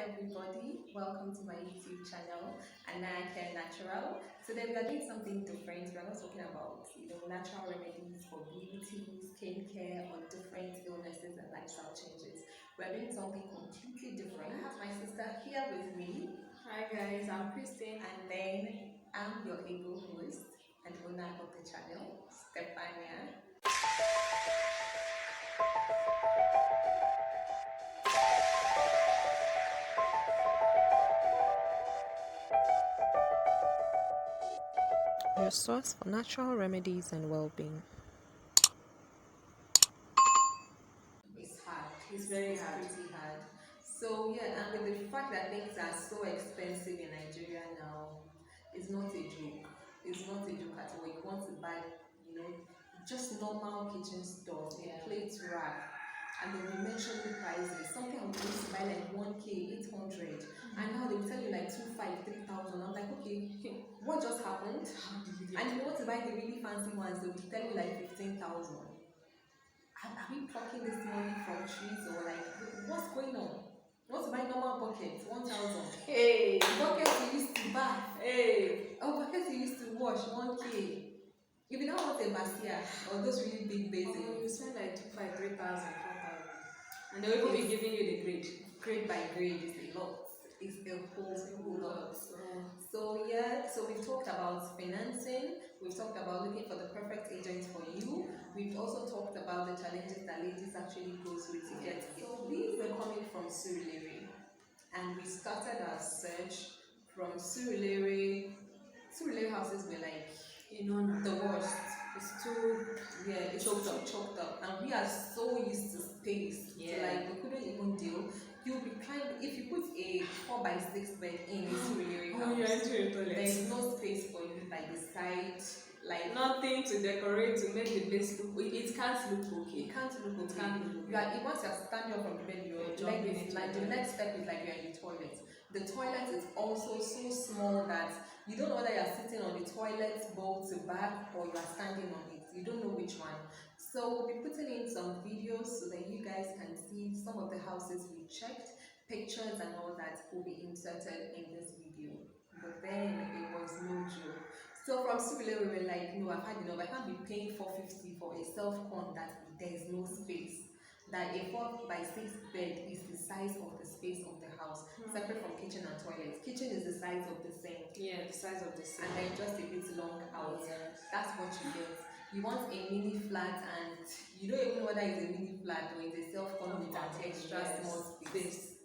everybody, welcome to my YouTube channel, AniaCare Natural. Today we are doing something different. We are not talking about natural remedies for beauty, skincare, or different illnesses and lifestyle changes. We are doing something completely different. I have my sister here with me. Hi guys, I'm Christine. And then I'm your able host and owner of the channel, Stephania. Your source for natural remedies and well-being. It's hard. It's very hard. Pretty hard. So yeah, and with the fact that things are so expensive in Nigeria now, it's not a joke. It's not a joke at all. You want to buy, just normal kitchen stuff, plate rack, and they'll be mentioning prices. Something I'm going to buy like 1K, 800, and now they will tell you like 2,500, 3,000. I'm like, okay, what just happened? And if you want to buy the really fancy ones, they'll be telling you like 15,000. Are we plucking this money from trees or like what's going on? You want to buy normal buckets, 1,000. Hey, Buckets you used to buy. hey. Oh, buckets you used to wash, 1K. If you don't want a basia or those really big basins, You spend like 2,500, 3,000, 4,000. And they'll even be giving you the grade. Grade by grade is a lot. It's a whole lot. So yeah, so we've talked about financing, we've talked about looking for the perfect agent for you. We've also talked about the challenges that ladies actually go through to get it. So we were coming from Surulere, and we started our search from Surulere. Surulere houses were like, the worst. It's too choked up, and we are so used to space. Yeah. So like we couldn't even deal. You'll be if you put a 4x6 bed in a Surulere house, there is no space for you by the side. Like nothing to decorate to make the place look. It can't look okay. It can't look okay. It can't look okay. Once you're standing up from the bed, your leg is like the next step is like you're in the toilet. The toilet is also so small that you don't know whether you're sitting on the toilet bowl to back or you're standing on it. You don't know which one. So we'll be putting in some videos so that you guys can see some of the houses we checked, pictures and all that will be inserted in this video. But then it was no joke. So from Surulere, we were like, no, I've had enough. I can't be paying 450 for a self-con that there's no space. That a 4x6 bed is the size of the space of the house, separate from kitchen and toilet. Kitchen is the size of the sink. Yeah, the size of the sink. And then just a bit long out. Yes. That's what you get. You want a mini flat, and you don't even know whether it's a mini flat or it's a self-con with an extra small space.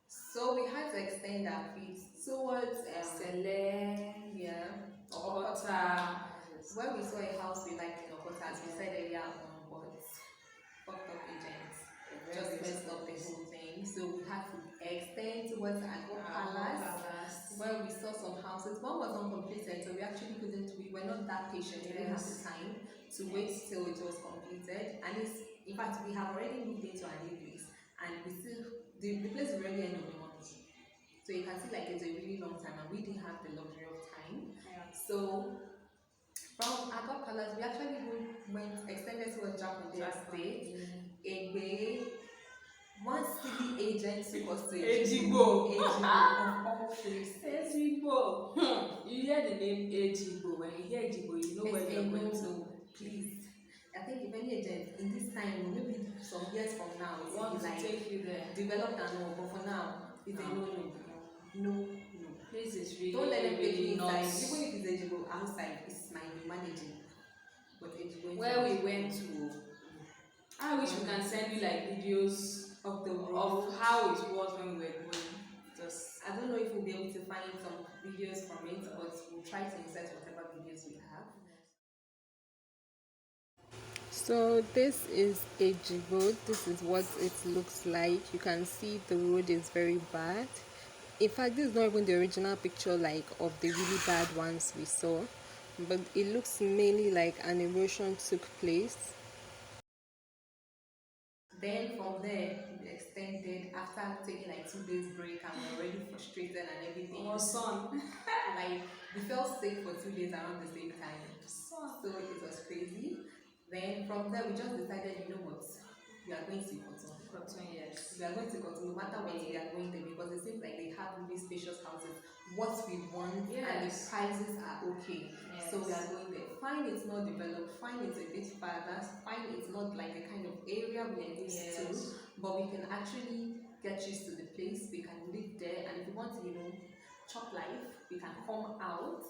So we had to extend our feet towards Okota. Where we saw a house we liked in Okota, as we said earlier on, but fucked up agents just messed up the whole thing. So we had to extend towards Agbo Palace, where we saw some houses. One was uncompleted, so we were not that patient. We didn't have the time to wait till it was completed. And in fact, we have already moved into a new place, and the place will already end of the month. So you can see like it's a really long time, and we didn't have the luxury of time. So from Agbo Palace, we actually extended to a Japanese State. Egbe, one city agent took us to Ejigbo. Of all places. Ejigbo. You hear the name Ejigbo. When you hear Ejigbo, you know where you're going to. Please. I think if any agent in this time, maybe some years from now, it want to like take you there. Developed and all, but for now, it's a no. This is really, don't let them take really you inside. nuts. Even if it's Ejigbo outside, it's might be managing. But Ejigbo where we went to, I wish we can send you like videos of the road, of how it was when we were going. Just I don't know if we'll be able to find some videos from it, but we'll try to insert whatever videos we have. So this is Ejigbo. This is what it looks like. You can see the road is very bad. In fact, this is not even the original picture like of the really bad ones we saw, but it looks mainly like an erosion took place. Then from there, we extended after taking like 2 days break, and we're already frustrated and everything. Like we felt sick for 2 days around the same time. So it was crazy. Then from there, we just decided, we are going to Cotton. Cotton, yes. We are going to Cotton, no matter what we are going there, because the same what we want and the Yes. prices are okay. So we Yes. are going there. Fine, it's not developed. Fine, it's a bit farther. Fine, it's not like the kind of area we are used to. Yes. But we can actually get used to the place. We can live there, and if we want to, chop life, we can come out.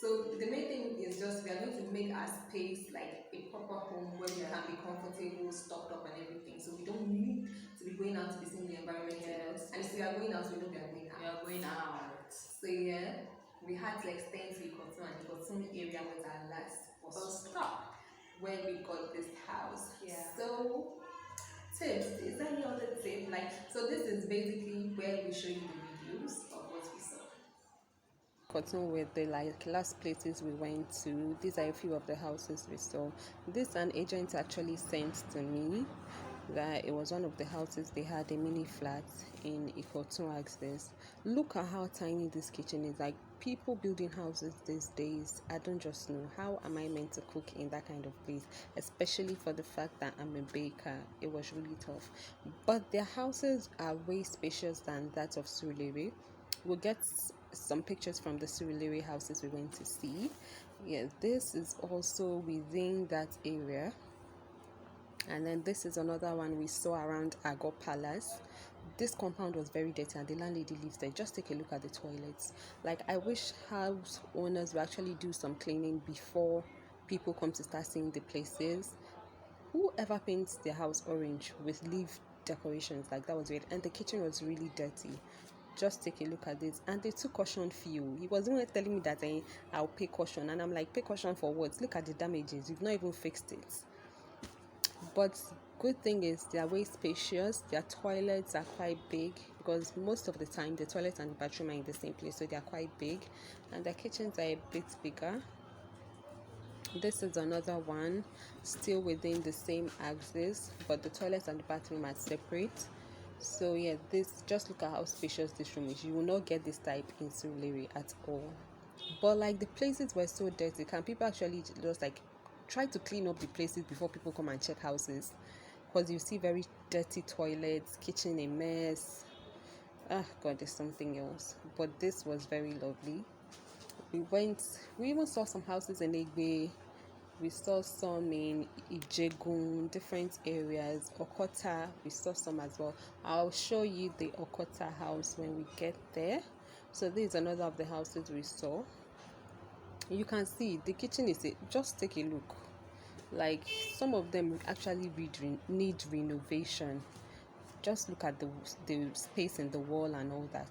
So the main thing is just we are going to make our space like a proper home where we can be comfortable, stocked up, and everything. So we don't need to be going out to be seeing the environment. Yes. And if we are going out, we know we are going out. We are going out. So yeah, we had to extend to Ikoton, and Ikoton area was our last bus stop when we got this house. Yeah. So tips, is there any other tip? So this is basically where we show you the videos of what we saw. Cotton were the last places we went to. These are a few of the houses we saw. This an agent actually sent to me that it was one of the houses they had a mini flat in Ikotun access. Look at how tiny this kitchen is. Like, people building houses these days, I don't just know how am I meant to cook in that kind of place, especially for the fact that I'm a baker. It was really tough, but their houses are way spacious than that of Surulere. We'll get some pictures from the Surulere houses we went to see. Yeah, this is also within that area. And then this is another one we saw around Agor Palace. This compound was very dirty and the landlady lives there. Just take a look at the toilets. Like, I wish house owners would actually do some cleaning before people come to start seeing the places. Whoever paints their house orange with leaf decorations, like, that was weird. And the kitchen was really dirty. Just take a look at this. And they took caution fee. He was even telling me that I'll pay caution, and I'm like, pay caution for what? Look at the damages. You've not even fixed it. But good thing is they are way spacious. Their toilets are quite big, because most of the time the toilet and the bathroom are in the same place, so they are quite big. And their kitchens are a bit bigger. This is another one, still within the same axis, but the toilet and the bathroom are separate. So yeah, this, just look at how spacious this room is. You will not get this type in Surulere at all. But like, the places were so dirty. Can people actually just like try to clean up the places before people come and check houses? Because you see very dirty toilets, kitchen a mess. Ah, God, there's something else. But this was very lovely. We even saw some houses in Egbe. We saw some in Ijegun, different areas. Okota, we saw some as well. I'll show you the Okota house when we get there. So this is another of the houses we saw. You can see the kitchen is just take a look. Like, some of them actually need renovation. Just look at the space in the wall and all that.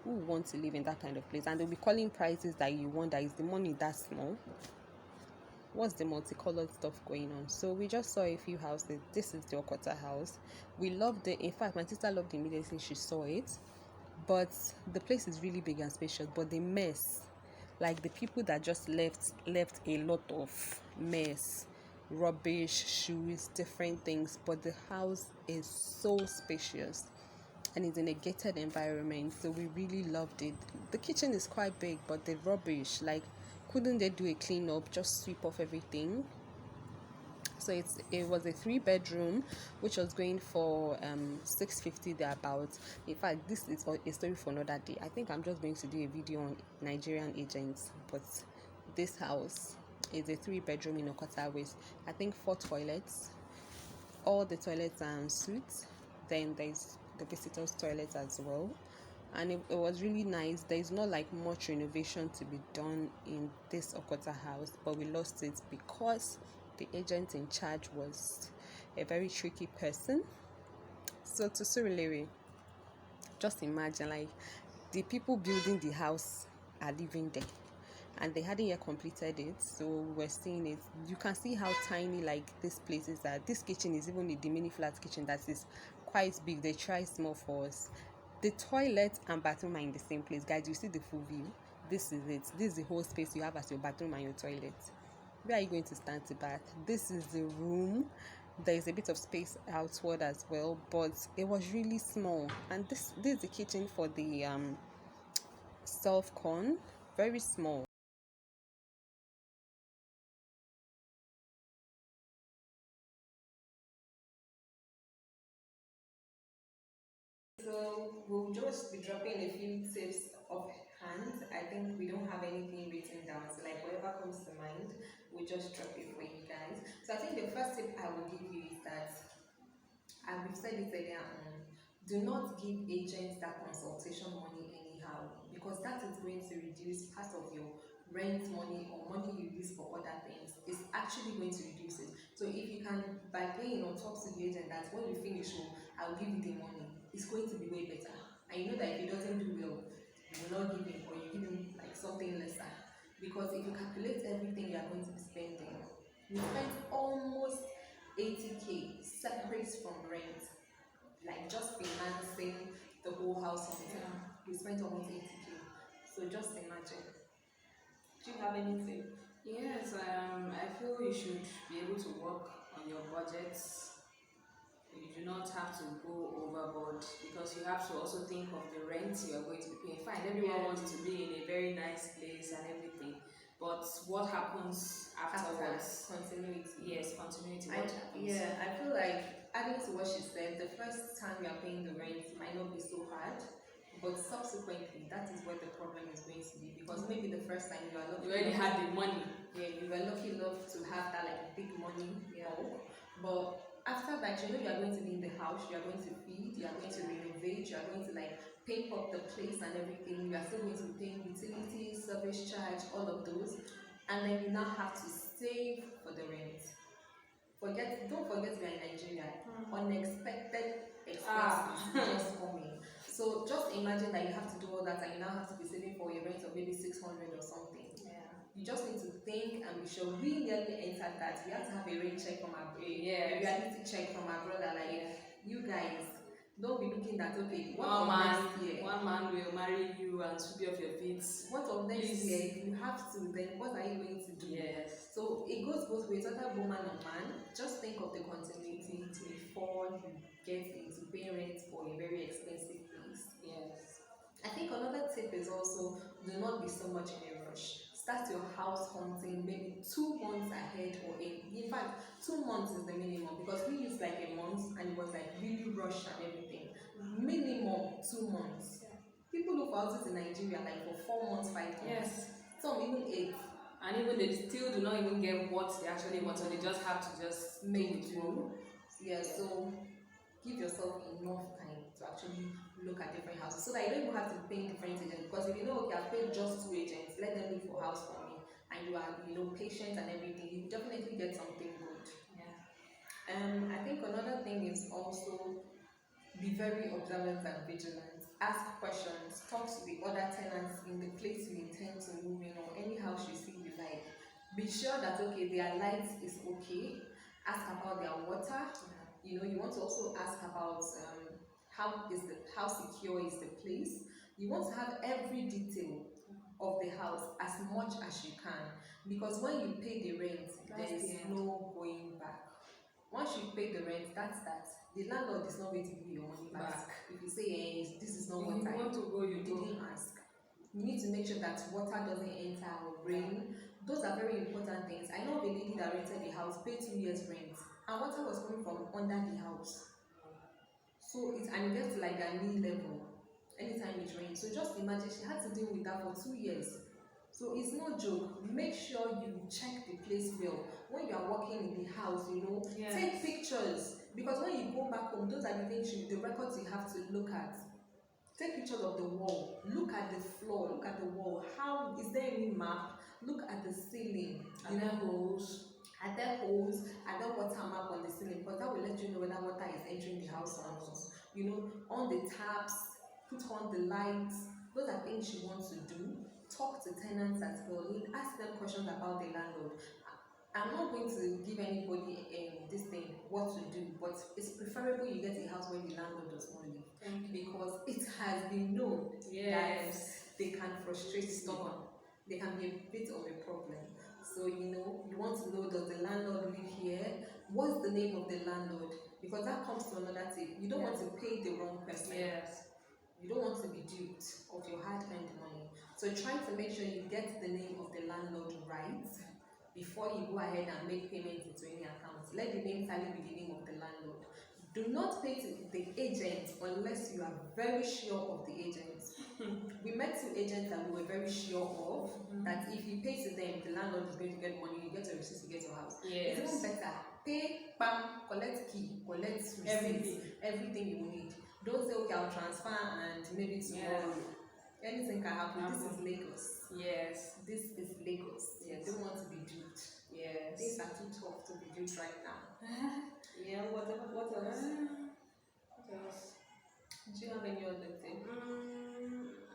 Who wants to live in that kind of place? And they'll be calling prices that you wonder, is the money that small? What's the multicolored stuff going on? So we just saw a few houses. This is the Okota house. We loved it. In fact, my sister loved it immediately she saw it. But the place is really big and spacious, but the mess, like, the people that just left a lot of mess, rubbish, shoes, different things. But the house is so spacious and it's in a gated environment, so we really loved it. The kitchen is quite big, but the rubbish, like, couldn't they do a clean up, just sweep off everything? So it was a 3-bedroom, which was going for 650 thereabouts. In fact, this is a story for another day. I think I'm just going to do a video on Nigerian agents. But this house is a 3-bedroom in Okota with, I think, 4 toilets. All the toilets are en suite. Then there's the visitors toilet as well, and it was really nice. There's not like much renovation to be done in this Okota house, but we lost it because the agent in charge was a very tricky person. So to Surulere, just imagine, like, the people building the house are living there and they hadn't yet completed it, so we're seeing it. You can see how tiny, like, this place is. That this kitchen is even the mini flat kitchen that is quite big. They try small for us. The toilet and bathroom are in the same place, guys. You see the full view. This is it. This is the whole space you have as your bathroom and your toilet. Where are you going to stand to bath? This is the room. There is a bit of space outward as well, but it was really small. And this is the kitchen for the self con. Very small. So we'll just be dropping a few tips of hand. I think we don't have anything written down. So like whatever comes to mind, we just drop it for you guys. So I think the first tip I will give you is that, and we've said it earlier on, do not give agents that consultation money anyhow, because that is going to reduce part of your rent money or money you use for other things. It's actually going to reduce it. So if you can, by paying or talk to the agent that when you finish, oh, I'll give you the money, it's going to be way better. And you know that if he doesn't do well, you will not give him, or you give him like something lesser. Because if you calculate everything you are going to be spending, you spend almost 80k separate from rent, like just financing the whole house on it. We spent almost 80k. So just imagine. Do you have anything? Yes, I feel you should be able to work on your budgets. You do not have to go overboard, because you have to also think of the rent you are going to be paying. Fine, everyone wants to be in a very nice place and everything, but what happens afterwards? Continuity. Yes, continuity. What happens? Yeah, I feel like adding to what she said, the first time you are paying the rent might not be so hard, but subsequently that is where the problem is going to be, because maybe the first time you are lucky. You already had the money. Yeah, you were lucky enough to have that like big money. Yeah. But after that, you know you are going to be in the house, you are going to feed, you are going to renovate, you are going to like paint up the place and everything. You are still going to be paying utilities, service charge, all of those, and then you now have to save for the rent. Don't forget we are in Nigeria. Unexpected expenses just coming. So just imagine that you have to do all that, and you now have to be saving for your rent of maybe 600 or something. You just need to think and be sure. We nearly entered that. We have to have a rate check from a reality check from our brother. Like, you guys, don't be looking at, okay, one man will marry you and sweep off your feet. What of next year? You have to, then what are you going to do? Yes. So it goes both ways, whether woman or man. Just think of the continuity before you get into paying rent for a very expensive place. Yes. I think another tip is also, do not be so much in a rush. Start your house hunting maybe 2 months ahead, or in fact 2 months is the minimum, because we used like a month and it was like really rushed and everything. Minimum 2 months. People look for houses in Nigeria like for 4 months, 5 months. Yes. Some even 8. And even they still do not even get what they actually want, so they just have to just make do. Yeah, so give yourself enough time to actually look at different houses, so that you don't even have to pay different agents. Because if you know, okay, I've paid just 2 agents, let them look for a house for me, and you are, patient and everything, you definitely get something good. Yeah. I think another thing is also be very observant and vigilant. Ask questions, talk to the other tenants in the place you intend to move in, or any house you see you like. Be sure that, okay, their light is okay. Ask about their water. You want to also ask about how secure is the place. You want to have every detail of the house as much as you can, because when you pay the rent, there is no going back. Once you pay the rent, that's that. The landlord is not going to give you your money back. If you say, hey, this is not what I want to go, you didn't ask. You need to make sure that water doesn't enter or rain. Those are very important things. I know of a lady that rented the house, paid 2 years rent, and water was coming from under the house. So it gets to like their knee level anytime it rains. So just imagine, she had to deal with that for 2 years. So it's no joke. Make sure you check the place well. When you are walking in the house, take pictures. Because when you go back home, those are the things, the records you have to look at. Take pictures of the wall. Look at the floor. Look at the wall. How is there any map? Look at the ceiling. Are there holes? Are there holes? Are there water map on the ceiling? Because that will let you know whether water is entering the house or not. On the taps, put on the lights. Those are things you want to do. Talk to tenants as well. Ask them questions about the landlord. I'm not going to give anybody this thing what to do, but it's preferable you get a house where the landlord does not live, because it has been known that they can frustrate stubborn. They can be a bit of a problem. So you want to know, does the landlord live here? What's the name of the landlord? Because that comes to another thing. You don't want to pay the wrong person. You don't want to be duped of your hard-earned money. So try to make sure you get the name of the landlord right before you go ahead and make payments into any account. Let the name tally with the name of the landlord. Do not pay to the agent unless you are very sure of the agent. We met agents that we were very sure of, that if you pay to them, the landlord is going to get money, you get a receipt to get your house. Yes. It's even better. Pay, bam, collect key, collect receipt, everything you need. Don't say, okay, I'll transfer and maybe tomorrow. Anything can happen. This is Lagos. Yes. This is Lagos. Yes. You don't want to be duped. Yes. Things are too tough to be duped right now. Yeah, what else? What else? Do you have any other thing?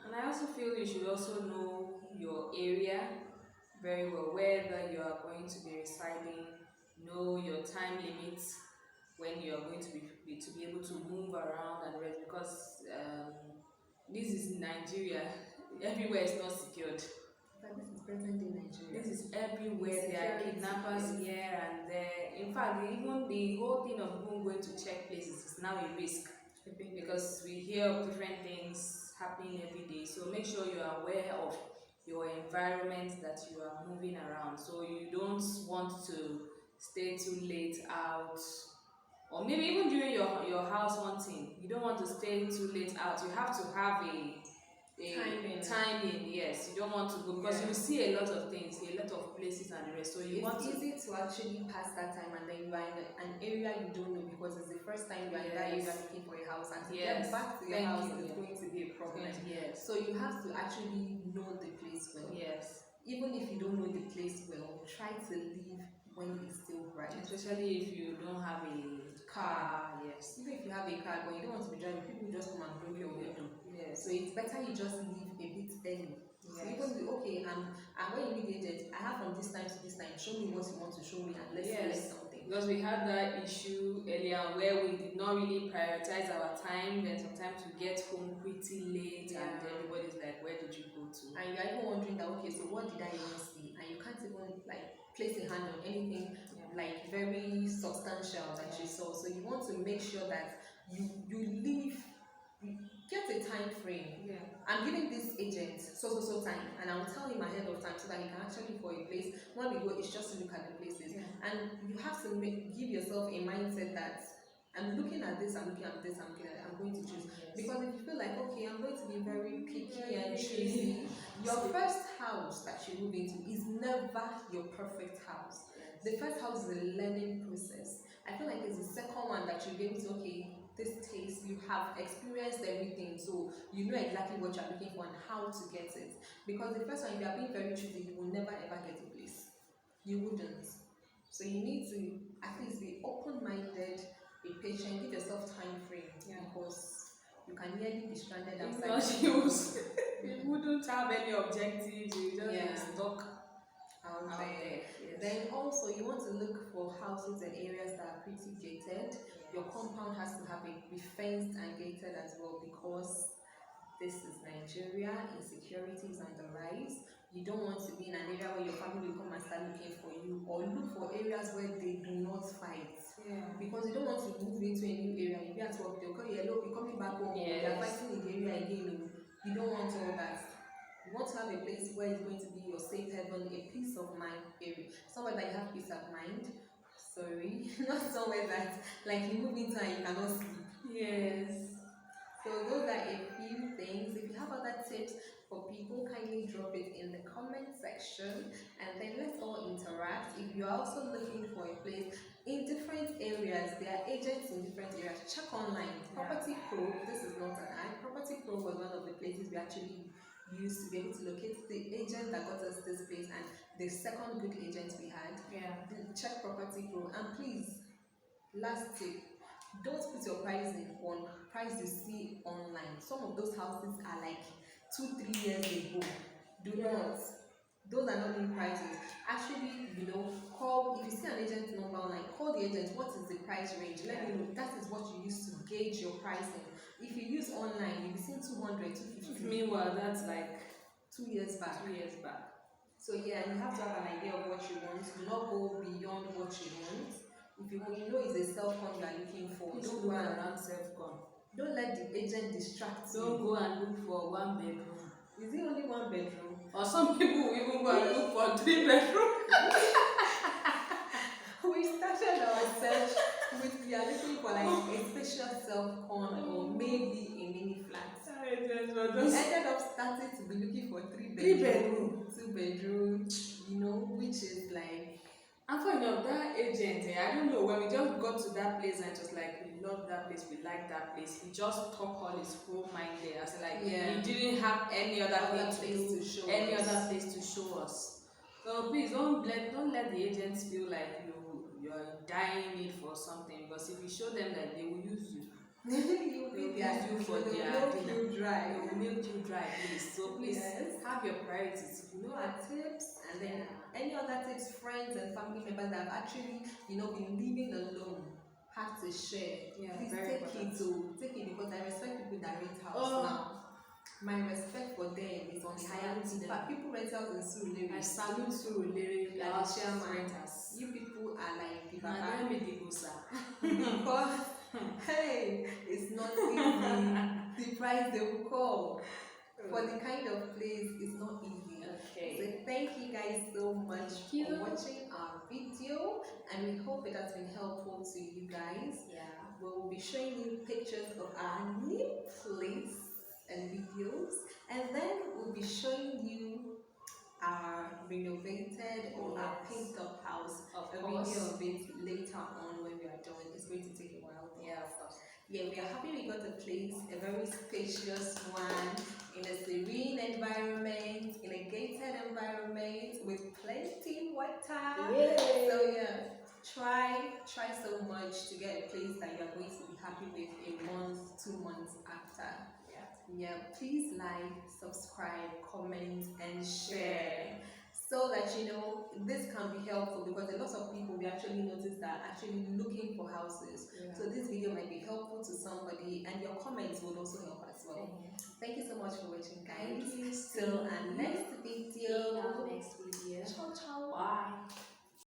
And I also feel you should also know your area very well, wherever you are going to be residing. Know your time limits when you are going to be able to move around and rest, because this is Nigeria. Everywhere is not secured. But this is present day Nigeria. This is everywhere. There are kidnappers here and there. In fact, even the whole thing of even going to check places is now a risk, because we hear of different things happening every day. So make sure you are aware of your environment that you are moving around. So you don't want to stay too late out, or maybe even during your house hunting, you don't want to stay too late out. You have to have a timing. Yes, you don't want to go, because you see a lot of things, a lot of places and the rest. So you want to. It's easy to actually pass that time, and then you are in an area you don't know, because it's the first time you are in that area looking for a house, and to get back to your house is going to be a problem. Yes. So you have to actually know the place well. Yes. Even if you don't know the place well, try to leave when it's still bright. Especially if you don't have a car. Yes. Even if you have a car, but you don't want to be driving, people just come and blow your window. Yes. So it's better you just leave a bit early. Yes. So even okay, and when you meet the agent, I have from this time to this time, show me what you want to show me, and let's select something. Because we had that issue earlier where we did not really prioritize our time, then sometimes we get home pretty late and everybody's like, where did you go to? And you're even wondering that, okay, so what did I even see? And you can't even like place a hand on anything like very substantial that you saw. So you want to make sure that you leave, get a time frame. I'm giving this agent so time, and I'll tell him ahead of time so that he can actually for a place. When we go, it's just to look at the places, and you have to give yourself a mindset that I'm looking at this, I'm looking at this, I'm looking at it, I'm going to choose. Because if you feel like, okay, I'm going to be very picky and choosy, your first house that you move into is never your perfect house. The first house is a learning process. I feel like it's the second one that you'll be able to, okay, this taste, you have experienced everything, so you know exactly what you're looking for and how to get it. Because the first one, if you are being very choosy, you will never ever get a place. You wouldn't. So you need to at least be open-minded, be patient, give yourself time frame, because you can nearly be stranded outside. You wouldn't have any objectives, you just be stuck out there. Then also you want to look for houses and areas that are pretty gated. Your compound has to be fenced and gated as well, because this is Nigeria, insecurity is on the rise. You don't want to be in an area where your family will come and start looking for you, or look for areas where they do not fight. Because you don't want to move into a new area, you be at work, they'll call you, hello, you're coming back home, they're fighting in the area again. You don't want all that. You want to have a place where it's going to be your safe haven, a peace of mind area, somewhere that you have peace of mind. Sorry, not somewhere that like you move into and you cannot sleep. So those are a few things. If you have other tips for people, kindly drop it in the comment section, and then let's all interact. If you are also looking for a place in different areas, there are agents in different areas. Check online. Property Pro, this is not an ad. Property Pro was one of the places we actually used to be able to locate the agent that got us this place, and the second good agent we had. Check Property Pro, and please, last tip, don't put your pricing on price you see online. Some of those houses are like 2-3 years ago. Do not. Those are not new prices. Actually, call, if you see an agent number online, call the agent. What is the price range? Let me know. That is what you use to gauge your pricing. If you use online, you'll be seeing 200, 250. Meanwhile, that's like 2 years back. So yeah, you have to have an idea of what you want. Do not go beyond what you want. If you know it's a self-con you are looking for, don't go around self-con. Don't let the agent distract you. Don't go and look for 1 bedroom. Is it only 1 bedroom? Or some people will even go and look for 3 bedroom. We started our search with, we are looking for like a special self-con or maybe a mini flat. We ended up started to be looking for 3 Three bedroom, 2 bedroom, you know, which is like. And funny enough, that agent, I don't know, when we just got to that place and it was like, we love that place, we like that place. He just talked all his whole mind there. I was like, Yeah. he didn't have any other Other thing place to to do, show any us. other place to show us. So please don't let the agents feel like you're dying need for something, because if you show them that, they will use you. You'll They will be there. use you for They will their milk dinner. you dry. They will milk you dry, please. So please Yes. have your priorities. If you know Our tips, and then any other tips friends and family members that have actually, you know, been living alone have to share. Yeah, Please very take important. take it, because I respect people that rent house Oh. now. My respect for them is on the higher. Salute In them. fact, people rent house in Surulere. I salute Surulere, Like our the chairman. renters. You people are like the Na baba. them be the gosa. Because hey, it's not easy. The price they will call for the kind of place is not easy. Okay. So thank you guys so much for watching our video, and we hope it has been helpful to you guys. Yeah. We'll be showing you pictures of our new place and videos, and then we'll be showing you our renovated or our picked up house. Of A course. video of it later on when we are done. It's going to take a while. Yeah, of course. Yeah, we are happy we got a place, a very spacious one, in a serene environment, in a gated environment with plenty water. Yay. So yeah, try so much to get a place that you are going to be happy with a month, 2 months after. Yeah, please like, subscribe, comment, and share, so that you know this can be helpful, because a lot of people we actually notice that actually looking for houses. Yeah. So this video might be helpful to somebody, and your comments will also help as well. Thank you so much for watching, guys. Thank you. Till our next video.